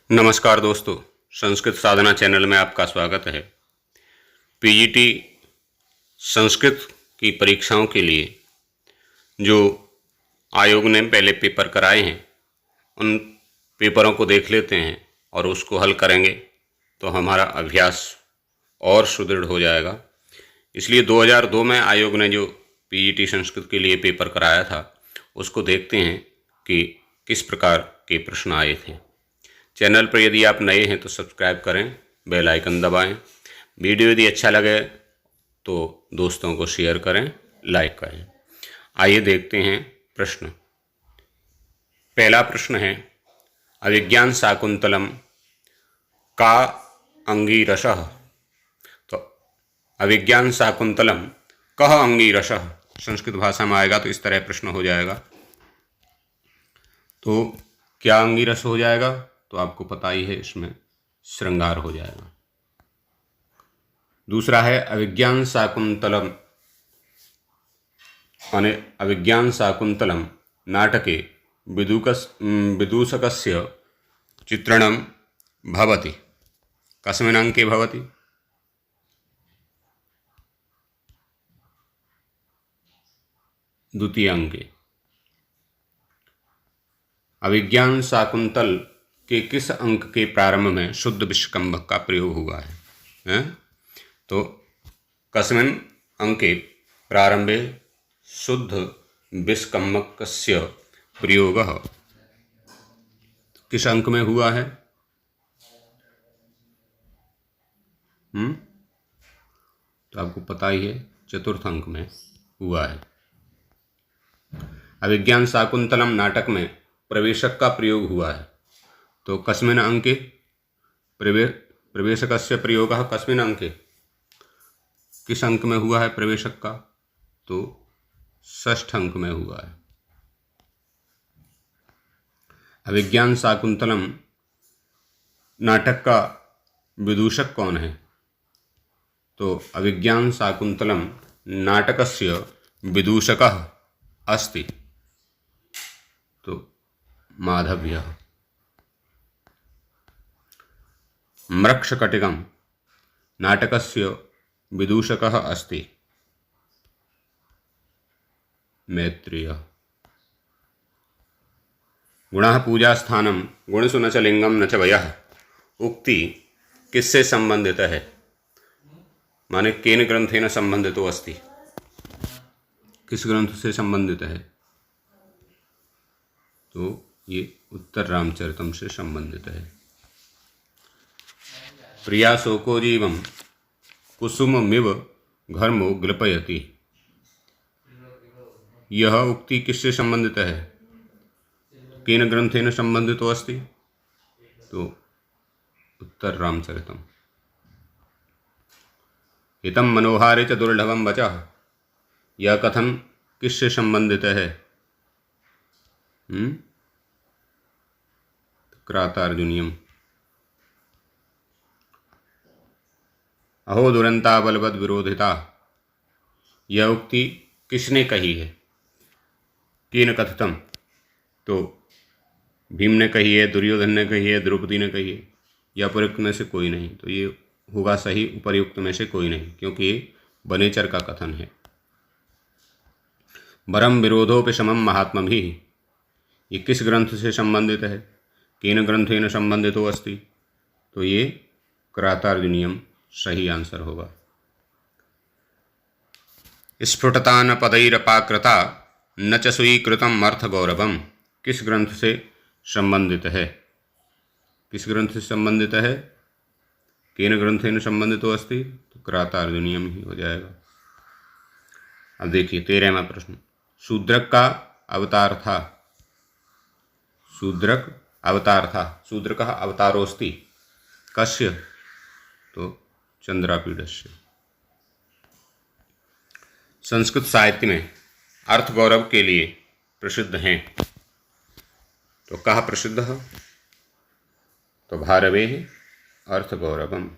नमस्कार दोस्तों, संस्कृत साधना चैनल में आपका स्वागत है। पीजीटी संस्कृत की परीक्षाओं के लिए जो आयोग ने पहले पेपर कराए हैं, उन पेपरों को देख लेते हैं और उसको हल करेंगे तो हमारा अभ्यास और सुदृढ़ हो जाएगा। इसलिए 2002 में आयोग ने जो पीजीटी संस्कृत के लिए पेपर कराया था, उसको देखते हैं कि किस प्रकार के प्रश्न आए थे। चैनल पर यदि आप नए हैं तो सब्सक्राइब करें, बेल आइकन दबाएं। वीडियो यदि अच्छा लगे तो दोस्तों को शेयर करें, लाइक करें। आइए देखते हैं प्रश्न। पहला प्रश्न है, अभिज्ञान शाकुंतलम का अंगीरसः। तो अभिज्ञान शाकुंतलम कह अंगीरसः संस्कृत भाषा में आएगा तो इस तरह प्रश्न हो जाएगा। तो क्या अंगीरस हो जाएगा? तो आपको पता ही है, इसमें श्रृंगार हो जाएगा। दूसरा है अभिज्ञान शाकुंतलम, माने अभिज्ञान शाकुंतलम नाटके विदूषकस्य चित्रणं भवति। कस्मिन् अंके भवति? द्वितीय अंके। अभिज्ञान शाकुंतल के किस अंक के प्रारंभ में शुद्ध विष्कंभक का प्रयोग हुआ है? तो कस्मिन् अंके प्रारंभे शुद्ध विष्कंभकस्य प्रयोगः, किस अंक में हुआ है? तो आपको पता ही है, चतुर्थ अंक में हुआ है। अभिज्ञान शाकुंतलम नाटक में प्रवेशक का प्रयोग हुआ है, तो कस्मिन् अंके प्रवेशकस्य प्रयोगः कस्मिन् अंके, किस अंक में हुआ है प्रवेशक का? तो षष्ठ अंक में हुआ है। अभिज्ञान शाकुंतलम नाटक का विदूषक कौन है? तो अभिज्ञान शाकुंतलम नाटकस्य विदूषकः अस्ति, तो माधव्यः। मृक्षकटिकं नाटकस्य विदूषकः अस्ति, मैत्रेयः। गुणः पूजास्थानं गुणसु न च लिंगं न च वयः उक्ति किससे संबंधित है? माने केन ग्रंथेन संबंधितो अस्ति, किस ग्रंथ से संबंधित है? तो ये उत्तर रामचरितम से संबंधित है। प्रिया शोको जीवम कुसुममिव घर्मो ग्लपयति, यह उक्ति किससे संबंधित है? केन ग्रंथेन संबंधितो अस्ति? तो उत्तर रामचरितम। हितं मनोहारे च दुर्लभम वचः, यह कथन किससे संबंधित है? क्रातार्जुनीयम। अहो दुरंता बलवद विरोधिता, यह उक्ति किसने कही है? केन कथितम? तो भीम ने कही है, दुर्योधन ने कही है, द्रौपदी ने कही है, या उपयुक्त में से कोई नहीं। तो ये होगा सही, उपयुक्त में से कोई नहीं, क्योंकि ये वनेचर का कथन है। वरम विरोधोपि समम महात्म भी, ये किस ग्रंथ से संबंधित है? केन ग्रंथेन संबंधितो अस्ति? तो ये क्रातार्जुनीयम सही आंसर होगा। स्फुटतान पदैरपाकृता न च स्वीकृतम अर्थ गौरवम, किस ग्रंथ से संबंधित है? किस ग्रंथ से संबंधित है? केन ग्रंथेन संबंधितो अस्ति? तो क्रातार्जुनीयम ही हो जाएगा। अब देखिए 13वां प्रश्न। शूद्रक का अवतार था, शूद्रक अवतार था, शूद्र का अवतारोस्ति कस्य? तो चंद्रापीडस्य। संस्कृत साहित्य में अर्थ गौरव के लिए प्रसिद्ध हैं, तो कहाँ प्रसिद्ध है? तो भारवे अर्थ गौरवम,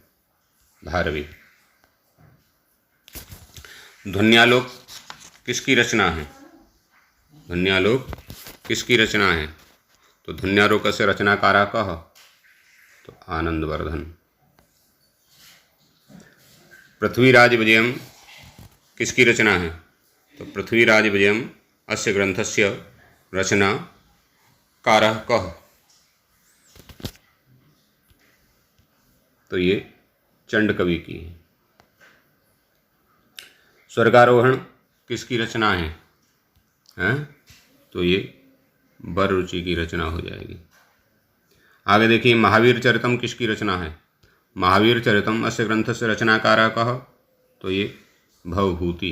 भारवे। ध्वन्यालोक किसकी रचना है? ध्वन्यालोक किसकी रचना है? तो ध्वन्यालोकस्य रचनाकारः कः? तो आनंदवर्धन। पृथ्वीराज विजयम किसकी रचना है? तो पृथ्वीराज विजयम अस्य ग्रंथस्य रचनाकारः कः? तो ये चंड कवि की है। स्वर्गारोहण किसकी रचना है? हैं? तो ये बररुचि की रचना हो जाएगी। आगे देखिए, महावीर चरितम किसकी रचना है? महावीर चरितम अस्य ग्रंथस्य रचनाकारः कः? तो ये भवभूति।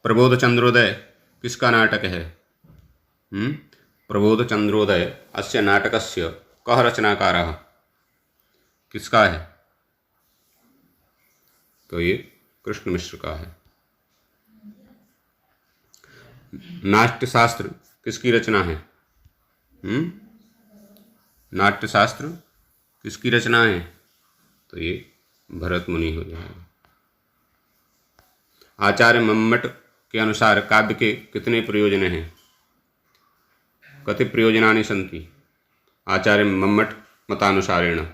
प्रबोध चंद्रोदय किसका नाटक है? प्रबोध चंद्रोदय अस्य नाटकस्य कः रचनाकारः? किसका है? तो ये कृष्ण मिश्र का है। नाट्यशास्त्र किसकी रचना है? नाट्यशास्त्र किसकी रचना है? तो ये भरत मुनि हो जाएगा। आचार्य मम्मट के अनुसार काव्य के कितने प्रयोजन हैं? कति प्रयोजनानि सन्ति आचार्य मम्मट मतानुसारेण?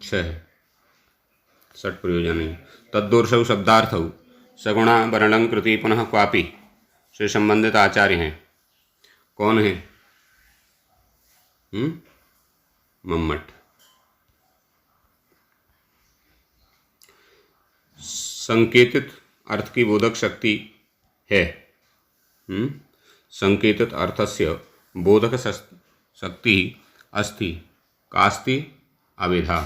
6 प्रयोजन। तद्दोषौ शब्दार्थौ सगुणा वर्णं कृति पुनः क्वापि से संबंधित आचार्य हैं। कौन है? मम्मट। संकेतित अर्थ की बोधक शक्ति है। संकेतित अर्थस्य बोधक शक्ति अस्ति कास्ति अविधा।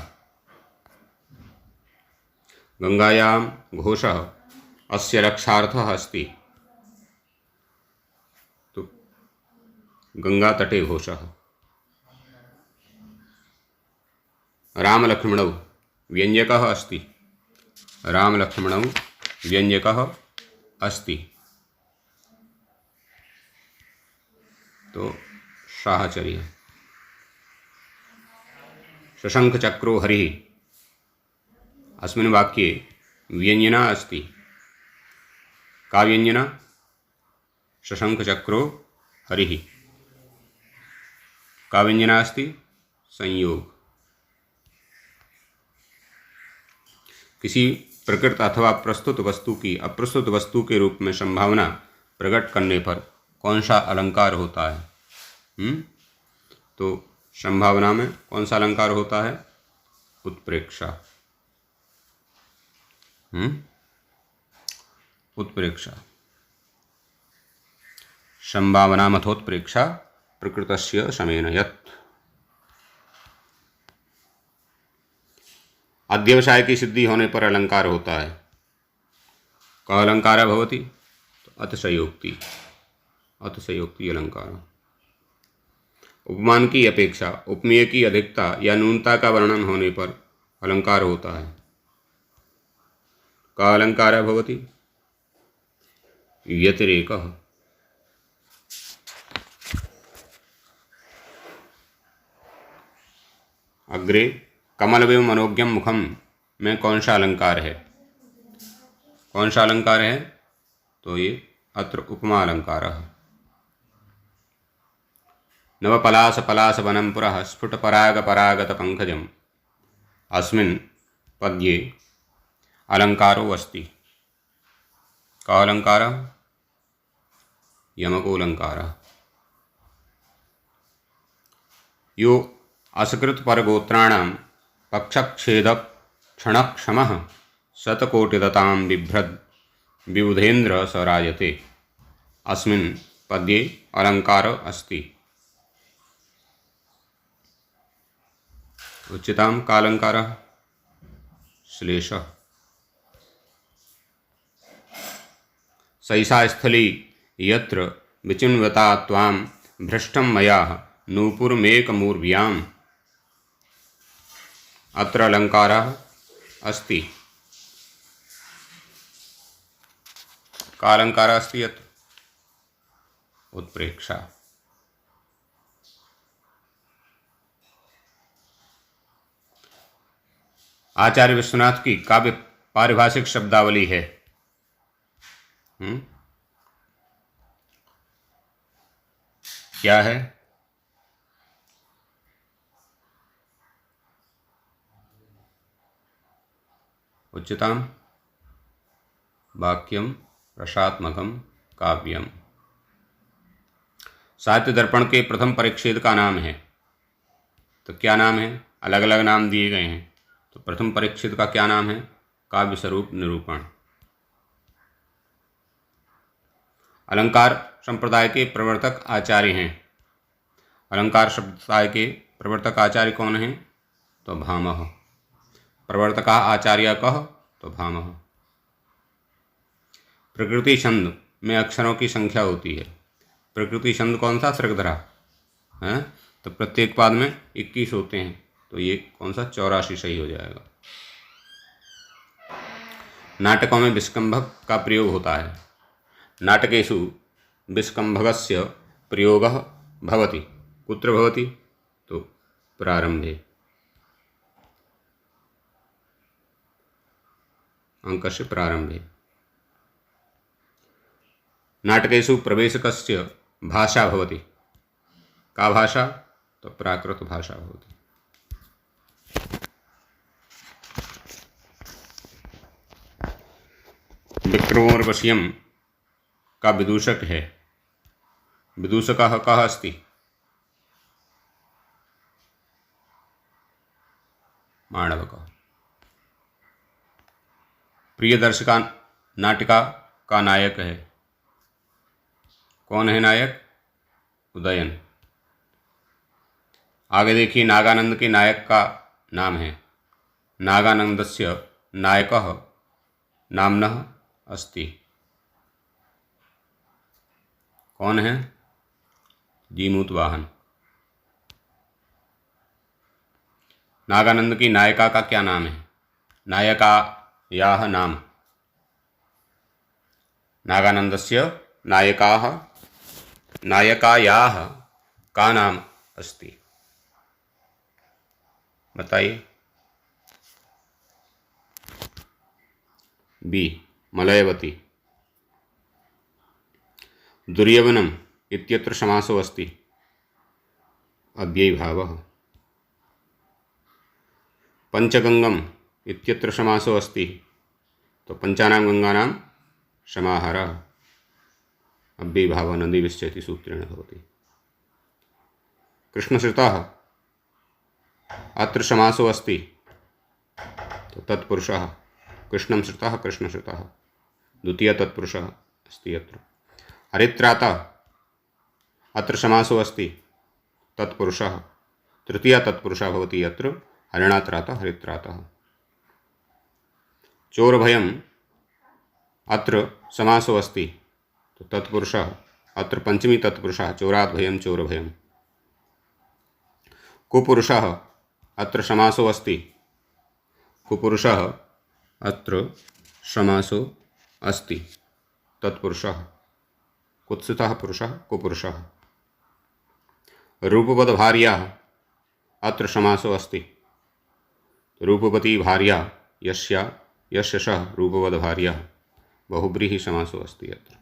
गंगायां घोषः अस्य रक्षार्थः अस्ति। तो गंगा तटे घोषः। रामलक्ष्मणौ व्यंजकः अस्ति। रामलक्ष्मणौ व्यंजकः अस्ति। तो साहचर्य। शशंख चक्रो हरिः अस्मिन् वाक्ये व्यंजना अस्ति। का व्यंजना? शशंख चक्रो हरिः। का व्यंजना अस्ति? संयोग। किसी प्रकृत अथवा प्रस्तुत वस्तु की अप्रस्तुत वस्तु के रूप में संभावना प्रकट करने पर कौन सा अलंकार होता है? तो संभावना में कौन सा अलंकार होता है? उत्प्रेक्षा। उत्प्रेक्षा। संभावना मथोत्प्रेक्षा प्रकृतस्य समेन यत्। अध्यवसाय की सिद्धि होने पर अलंकार होता है। का अलंकार भवति? तो अतिशयोक्ति। अतिशयोक्ति अलंकार। उपमान की अपेक्षा उपमेय की अधिकता या न्यूनता का वर्णन होने पर अलंकार होता है। का अलंकार भवति? व्यतिरेकः। अग्रे कमलविव मनोज्ञम मुखम में कौन सा अलंकार है? कौन सा अलंकार है? तो ये अत्र उपमा अलंकार है। नवपलास पलास वनम पुरः स्फुट पराग परागत पंकजम अस्मिन् पद्ये अलंकारो अस्ति। का अलंकारः? यमको अलंकारः। यो असकृत परगोत्राणां पक्षच्छेद क्षणक्षमः शतकोटिदतां बिभ्रद् विबुधेन्द्र स राजते। अस्मिन् पद्ये अलंकार अस्ति। उच्यतां का अलंकारः? श्लेषः। सैषा स्थली यत्र विचिन्वता त्वां भ्रष्टं मया नूपुरमेकमूर्व्याम्। अत्र अलंकारः अस्ति। का अलंकारः अस्ति? यत् उत्प्रेक्षा। आचार्य विश्वनाथ की काव्य पारिभाषिक शब्दावली है। क्या है? उच्चताम वाक्यम रसात्मकम काव्यम। साहित्य दर्पण के प्रथम परिच्छेद का नाम है, तो क्या नाम है? अलग अलग नाम दिए गए हैं, तो प्रथम परिच्छेद का क्या नाम है? काव्य स्वरूप निरूपण। अलंकार संप्रदाय के प्रवर्तक आचार्य हैं। अलंकार संप्रदाय के प्रवर्तक आचार्य कौन हैं? तो भामह। प्रवर्तका आचार्य कह? तो भामह। प्रकृति छंद में अक्षरों की संख्या होती है। प्रकृति छंद कौन सा? सृगधरा है, तो प्रत्येक पाद में 21 होते हैं, तो ये कौन सा? 84 सही हो जाएगा। नाटकों में विस्कंभक का प्रयोग होता है। नाटकेषु विस्कंभकस्य प्रयोगः भवति। कुत्र भवति? तो प्रारंभे। अंकस्य प्रारंभे। नाटकेषु प्रवेशकस्य भाषा भवति। का भाषा? तो प्राकृत भाषा भवति। विक्रमोर्वशीयम का विदूषक है। विदूषकः कः अस्ति? माणवकः। प्रियदर्शिका नाटिका का नायक है। कौन है नायक? उदयन। आगे देखिए, नागानंद के नायक का नाम है। नागानंदस्य नायकः नाम्नः अस्ति। कौन है? जीमूतवाहन। नागानंद की नायिका का क्या नाम है? नायका याह नाम। नागानंदस्य नायकायाः का नाम अस्ति? बताइए। बी मलयवती। दुर्यवनम इत्यत्र समासो अस्ति। अव्ययीभावः। पंचगंगम इत्यत्र समासो अस्ति, तो पंचानां गंगानां समाहारः। अव्ययीभावः नदी विश्चेति सूत्रेण भवति। कृष्णश्रितः अत्र समासो अस्ति, तो तत्पुरुषः। कृष्णं श्रितः कृष्णश्रितः द्वितीय तत्पुरुषः अस्ति अत्र। हरित्रातः अत्र समासो अस्ति, तत्पुरुषः। तृतीय तत्पुरुषः भवति अत्र। हरिणात्रातः हरित्रातः। चोरभयम् अत्र समासो अस्ति, तो तत्पुरुषः। अत्र पंचमी तत्पुरुषः। चोरात् भयं चोरभयम्। कुपुरुषः अत्र समासो अस्ति। कुपुरुषः अत्र समासो अस्ति, तत्पुरुषः। कुत्सितः पुरुषः कुपुरुषः। रूपवद्भार्या अत्र समासो अस्ति। रूपवती भार्या यस्य सः रूपवद्भार्या बहुब्रीहि समासो अस्ति अत्र।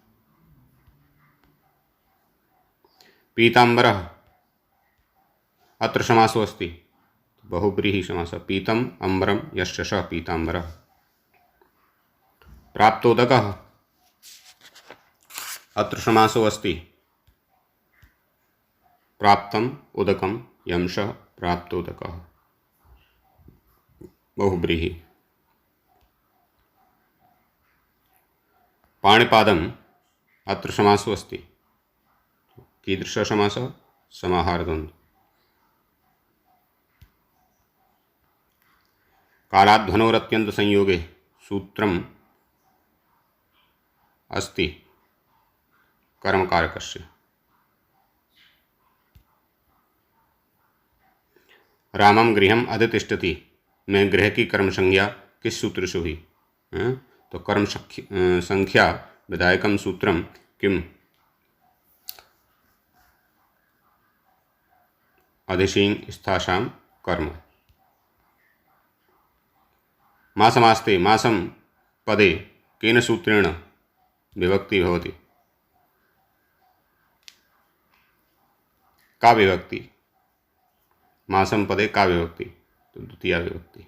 पीताम्बरः अत्र समासो अस्ति, बहुब्रीहि समासः। पीतम अम्बरम यस्य सः पीताम्बरः। प्राप्तोदकः अत्र समासो अस्ति। प्राप्तम उदकम यं सः प्राप्तोदकः बहुब्रीहि। पाणिपादम अत्र समासो अस्ति। कीदृशः समासः? समाहारद्वन्द्व। कालाध्वनोरत्यंत संयोगे सूत्रम अस्ति कर्मकारकस्य। रामम गृहम अधितिष्ठति में गृह की कर्म संज्ञा किस सूत्र से हुई? तो कर्म संख्या विधायकम सूत्रम किम? अधिशीन स्थासाम कर्म। मासमास्ते मासम पदे केन सूत्रेण विभक्ति भवति? का विभक्ति, मासम पदे का विभक्ति, तो द्वितीया विभक्ति।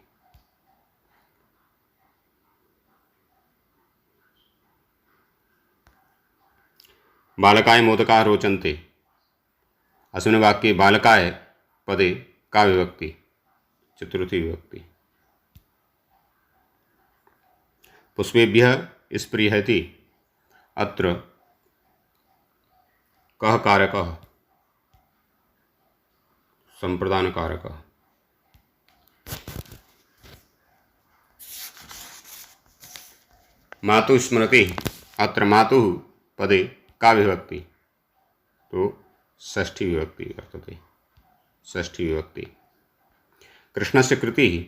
बालकाय मोदकाः रोचन्ते, अस्मिन् वाक्ये बालकाय पदे का विभक्ति, चतुर्थी विभक्ति। पुष्पेभ्यः स्पृहयति, अत्र कः कारकः, संप्रदान कारकः। मातुः स्मरति, अत्र मातुः पदे का विभक्ति, तो षष्ठी विभक्ति वर्तते, षष्ठी विभक्ति। कृष्णस्य कृतिः,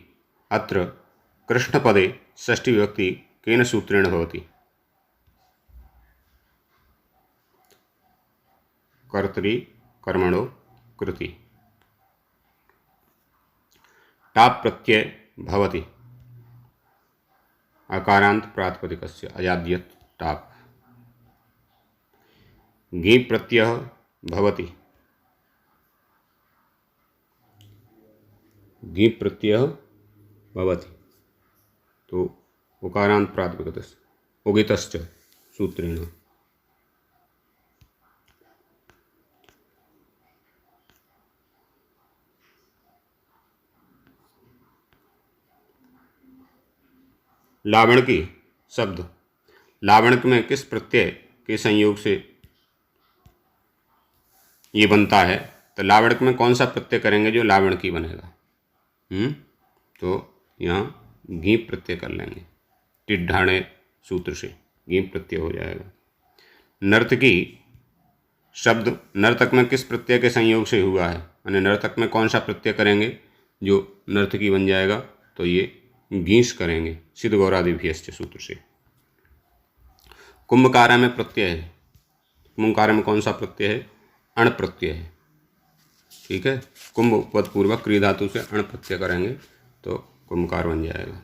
अत्र कृष्णपदे षष्ठी विभक्ति केन सूत्रेण भवति, कर्तरि कर्मणो कृति। टाप् प्रत्यय भवति, अकारांत प्रातिपदिकस्य अयाद्यत् टाप्। ङी प्रत्ययः भवति, ङी प्रत्ययः भवति, तो उकारांत प्रातिपदिकस्य उगितश्च सूत्रेण। लावणकी शब्द, लावणक में किस प्रत्यय के संयोग से ये बनता है, तो लावणक में कौन सा प्रत्यय करेंगे जो लावणकी बनेगा, तो यहाँ ङी प्रत्यय कर लेंगे, टिड्ढाणे सूत्र से ङी प्रत्यय हो जाएगा। नर्तकी शब्द नर्तक में किस प्रत्यय के संयोग से हुआ है, यानी नर्तक में कौन सा प्रत्यय करेंगे जो नर्तकी बन जाएगा, तो ये गीस करेंगे, सिद्ध गौरादिभ्यश्च सूत्र से। कुंभकारा में प्रत्यय है, कुंभकारा में कौन सा प्रत्यय है, अण प्रत्यय है, ठीक है। कुंभ उपपद पूर्वक क्रिया धातु से अण प्रत्यय करेंगे तो कुंभकार बन जाएगा।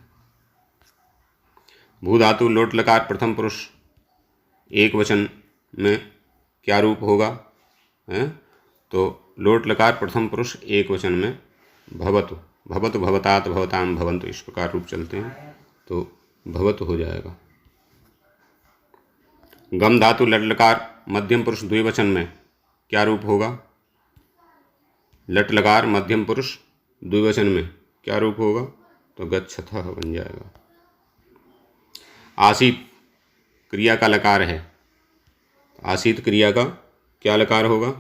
भू धातु लोट लकार प्रथम पुरुष एक वचन में क्या रूप होगा, है, तो लोट लकार प्रथम पुरुष एक वचन में भवतु, भवतु भवतात भवताम भवन्तु, इस प्रकार रूप चलते हैं, तो भवतु हो जाएगा। गम धातु लट लकार मध्यम पुरुष द्विवचन में क्या रूप होगा, लट लकार मध्यम पुरुष द्विवचन में क्या रूप होगा, तो गच्छथः बन जाएगा। आसीत क्रिया का लकार है, आसीत क्रिया का क्या लकार होगा,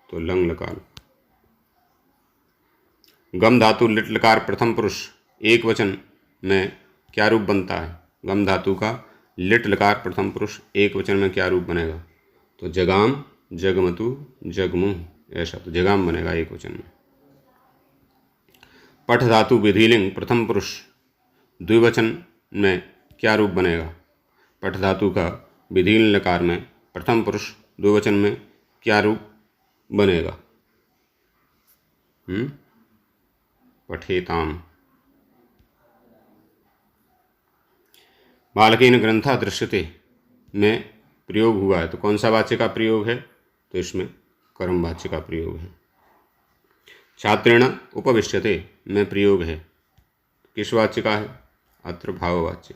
तो लंग लकार। गम धातु लिट लकार प्रथम पुरुष एक वचन में क्या रूप बनता है, गम धातु का लिट लकार प्रथम पुरुष एक वचन में क्या रूप बनेगा, तो जगाम जगमतु जगमुह, ऐसा, तो जगाम बनेगा एक वचन में। पठ धातु विधिलिंग प्रथम पुरुष द्विवचन में क्या रूप बनेगा, पठ धातु का विधिलिंग लकार में प्रथम पुरुष द्विवचन में क्या रूप बनेगा, पठेताम। बालकेन ग्रंथा दृश्यते में प्रयोग हुआ है, तो कौन सा वाच्य का प्रयोग है, तो इसमें कर्म वाच्य का प्रयोग है। छात्रेण उपविश्यते में प्रयोग है, किस वाच्य का है, अत्र भाववाच्य,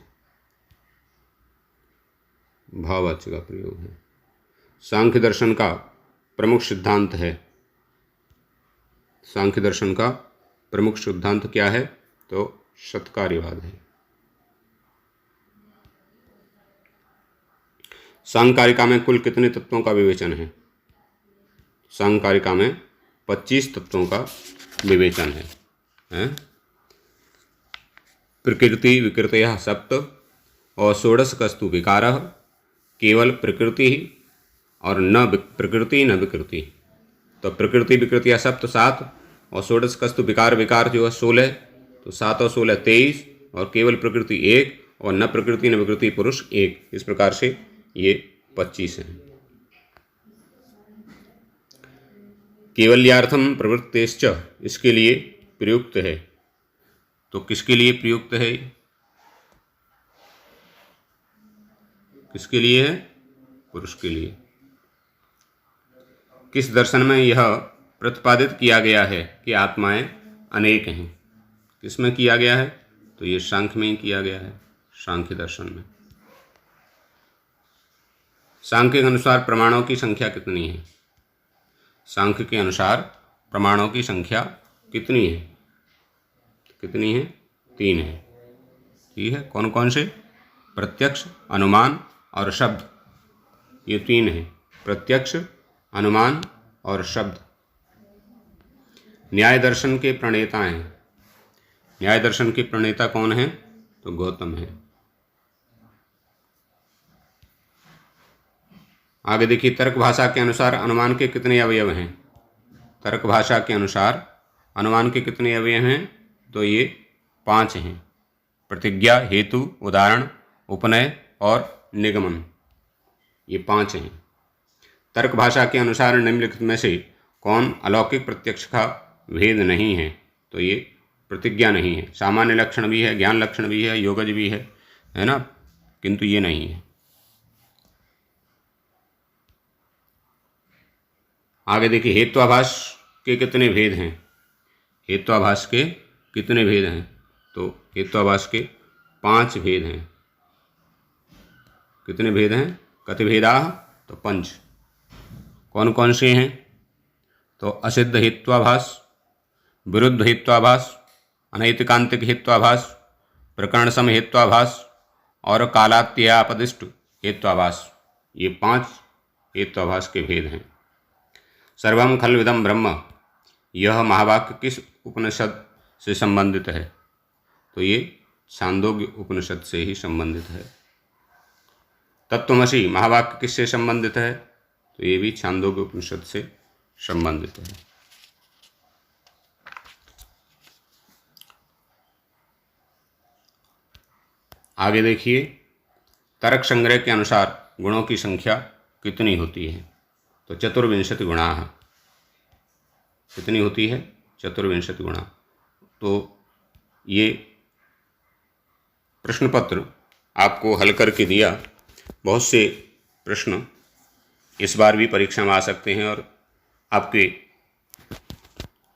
भाववाच्य का प्रयोग है। सांख्य दर्शन का प्रमुख सिद्धांत है, सांख्य दर्शन का प्रमुख सिद्धांत क्या है, तो सत्कार्यवाद है। सांकारिका में कुल कितने तत्वों का विवेचन है, सांकारिका में 25 तत्वों का विवेचन है? प्रकृति विकृतयः सप्त और षोडशकस्तु विकारः, केवल प्रकृति और न प्रकृति न विकृति, तो प्रकृति विकृतियाँ सप्त 7 और षोडशकस्तु विकार विकार जो है 16, तो 7 और 16 23, और केवल प्रकृति 1 और न प्रकृति न विकृति पुरुष 1, इस प्रकार से ये 25 हैं। केवल्यार्थम प्रवृत्तेश्च इसके लिए प्रयुक्त है, तो किसके लिए प्रयुक्त है, किसके लिए है, पुरुष के लिए। किस दर्शन में यह प्रतिपादित किया गया है कि आत्माएं अनेक हैं। किसमें किया गया है? तो ये सांख्य में ही किया गया है, सांख्य दर्शन में। सांख्य के अनुसार प्रमाणों की संख्या कितनी है? सांख्य के अनुसार प्रमाणों की संख्या कितनी है? कितनी है? 3 है। ठीक है, कौन कौन से? प्रत्यक्ष, अनुमान और शब्द। ये 3 है, प्रत्यक्ष, अनुमान और शब्द। न्याय दर्शन के प्रणेता हैं। न्याय दर्शन के प्रणेता कौन हैं? तो गौतम हैं। आगे देखिए, तर्क भाषा के अनुसार अनुमान के कितने अवयव हैं? तर्क भाषा के अनुसार अनुमान के कितने अवयव हैं? तो ये 5 हैं, प्रतिज्ञा, हेतु, उदाहरण, उपनय और निगमन। ये 5 हैं। तर्क भाषा के अनुसार निम्नलिखित में से कौन अलौकिक प्रत्यक्ष का भेद नहीं है? तो ये प्रतिज्ञा नहीं है। सामान्य लक्षण भी है, ज्ञान लक्षण भी है, योगज भी है ना, किंतु ये नहीं है। आगे देखिए, हेत्वाभास के कितने भेद हैं? हेत्वाभास के कितने भेद हैं? तो हेत्वाभास के 5 भेद हैं। कितने भेद हैं? कति भेदाः? तो 5। कौन कौन से हैं? तो असिद्ध हेत्वाभास, विरुद्ध हेत्वाभास, अनैतिकांतिक हेत्वाभास, प्रकरण सम हेत्वाभास और कालात्ययापदिष्ट हेत्वाभास। ये 5 हेत्वाभास के भेद हैं। सर्वम खल्विदं ब्रह्म, यह महावाक्य किस उपनिषद से संबंधित है? तो ये छांदोग्य उपनिषद से ही संबंधित है। तत्त्वमसि महावाक्य किससे संबंधित है? तो ये भी छांदोग्य उपनिषद से संबंधित है। आगे देखिए, तर्क संग्रह के अनुसार गुणों की संख्या कितनी होती है? तो 24 गुणाः। कितनी होती है? 24 गुणा। तो ये प्रश्न पत्र आपको हल करके दिया। बहुत से प्रश्न इस बार भी परीक्षा में आ सकते हैं और आपके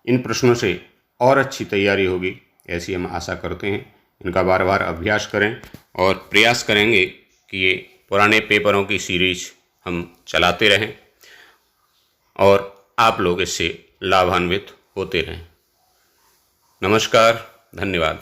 इन प्रश्नों से और अच्छी तैयारी होगी, ऐसी हम आशा करते हैं। इनका बार बार अभ्यास करें और प्रयास करेंगे कि ये पुराने पेपरों की सीरीज हम चलाते रहें और आप लोग इससे लाभान्वित होते रहें। नमस्कार, धन्यवाद।